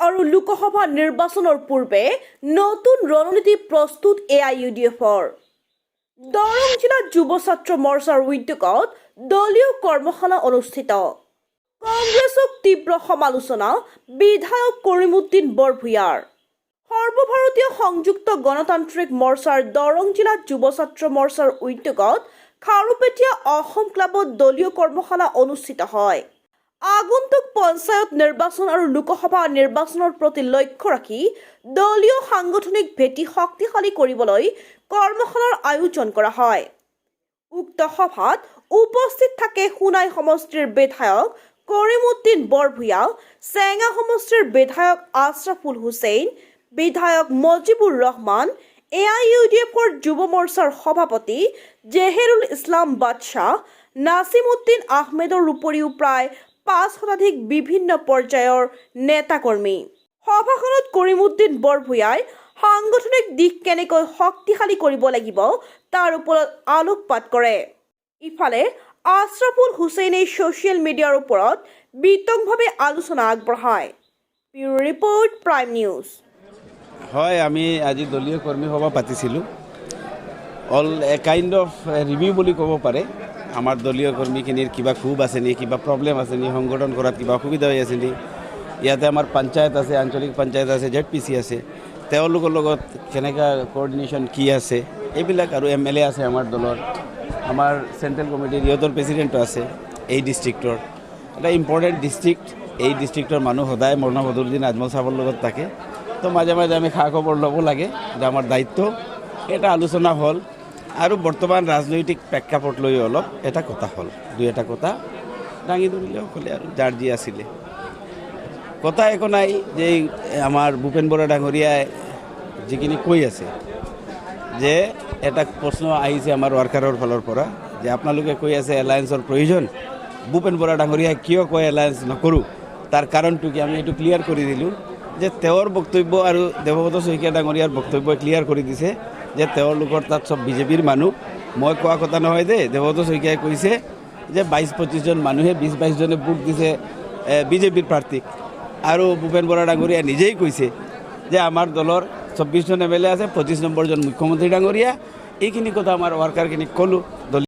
আৰু লোকসভা নিৰ্বাচনৰ পূৰ্বে নতুন ৰণনীতি প্ৰস্তুত AIUDFৰ দৰং জিলা যুৱ ছাত্ৰ মৰ্চাৰ উদ্যোগত দলীয় কৰ্মশালা অনুষ্ঠিত। কংগ্ৰেছক তীব্ৰ সমালোচনা বিধায়ক কৰিমুদ্দিন বৰভূঞাৰ। সৰ্বভাৰতীয় সংযুক্ত গণতান্ত্ৰিক মৰ্চাৰ দৰং জিলা যুৱ ছাত্ৰ মৰ্চাৰ উদ্যোগত খাৰুপেটীয়া অসম ক্লাবত দলীয় কৰ্মশালা অনুষ্ঠিত হয়। আগন্তুক পঞ্চায়ত নিৰ্বাচন আৰু লোকসভা নিৰ্বাচনৰ প্ৰতি লক্ষ্য ৰাখি দলীয় সাংগঠনিক ভেটি শক্তিশালী কৰিবলৈ কৰ্মশালাৰ আয়োজন কৰা হয়। উক্ত সভাত উপস্থিত থাকে সোণাই সমষ্টিৰ বিধায়ক কৰিমুদ্দিন বৰভূঞা, চেঙা সমষ্টিৰ বিধায়ক আশ্ৰাফুল হুছেইন, বিধায়ক মজিবুৰ ৰহমান, AIUDFৰ যুৱ মৰ্চাৰ সভাপতি জেহেৰুল ইছলাম বাদশ্বাহ, নাছিমউদ্দিন আহমেদৰ উপৰিও প্ৰায় 5 শতাধিক বিভিন্ন পৰ্যায়ৰ নেতাকৰ্মী। সভাখনত কৰিমুদ্দিন বৰভূঞাই সাংগঠনিক দিশ কেনেকৈ শক্তিশালী কৰিব লাগিব তাৰ ওপৰত আলোকপাত কৰে। ইফালে আশ্ৰাফুল হুছেইনে ছ'চিয়েল মিডিয়াৰ ওপৰত বিতংভাৱে আলোচনা আগবঢ়ায়। Bureau' report, prime news. হয়, আমি আজি দলীয় কৰ্মী সভা পাতিছিলোঁ। All a kind of review বুলি ক'ব পাৰে। আমাৰ দলীয় কৰ্মীখিনিৰ কিবা ক্ষোভ আছে নি, কিবা প্ৰব্লেম আছে নি, সংগঠন কৰাত কিবা অসুবিধা হৈ আছে নি, ইয়াতে আমাৰ পঞ্চায়ত আছে, আঞ্চলিক পঞ্চায়ত আছে, ZPC আছে, তেওঁলোকৰ লগত কেনেকুৱা কোঅৰ্ডিনেশ্যন কি আছে, এইবিলাক আৰু MLA আছে আমাৰ দলৰ, আমাৰ চেণ্ট্ৰেল কমিটিৰ ইহঁতৰ প্ৰেচিডেণ্টো আছে। এই ডিষ্ট্ৰিক্টৰ এটা ইম্পৰ্টেণ্ট ডিষ্ট্ৰিক্ট। এই ডিষ্ট্ৰিক্টৰ মানুহ সদায় মৰণবদল আজমল চাহাবৰ লগত থাকে। তো মাজে মাজে আমি খা খবৰ ল'ব লাগে, এটা আমাৰ দায়িত্ব। এটা আলোচনা হ'ল আৰু বৰ্তমান ৰাজনৈতিক প্ৰেক্ষাপট লৈ অলপ এটা কথা হ'ল, দুই এটা কথা দাঙি ধৰিলেও ক'লে আৰু যাৰ যি আছিলে কথা একো নাই। যে আমাৰ ভূপেন বৰা ডাঙৰীয়াই যিখিনি কৈ আছে, যে এটা প্ৰশ্ন আহিছে আমাৰ ৱাৰ্কাৰৰ ফালৰ পৰা, যে আপোনালোকে কৈ আছে এলায়েন্সৰ প্ৰয়োজন, ভূপেন বৰা ডাঙৰীয়াই কিয় কয় এলায়েন্স নকৰোঁ, তাৰ কাৰণটো কি? আমি এইটো ক্লিয়াৰ কৰি দিলোঁ যে তেওঁৰ বক্তব্য আৰু দেৱব্ৰত শইকীয়া ডাঙৰীয়াৰ বক্তব্যই ক্লিয়াৰ কৰি দিছে যে তেওঁলোকৰ তাত চব বিজেপিৰ মানুহ। মই কোৱা কথা নহয় দেই, দেৱব্ৰত শইকীয়াই কৈছে যে 22-25 জন মানুহে 20-22 জনে ভোট দিছে বিজেপিৰ প্ৰাৰ্থীক। আৰু ভূপেন বৰা ডাঙৰীয়াই নিজেই কৈছে যে আমাৰ দলৰ 24 জন MLA আছে, 25 নম্বৰজন মুখ্যমন্ত্ৰী ডাঙৰীয়া। এইখিনি কথা আমাৰ ৱাৰ্কাৰখিনিক ক'লোঁ।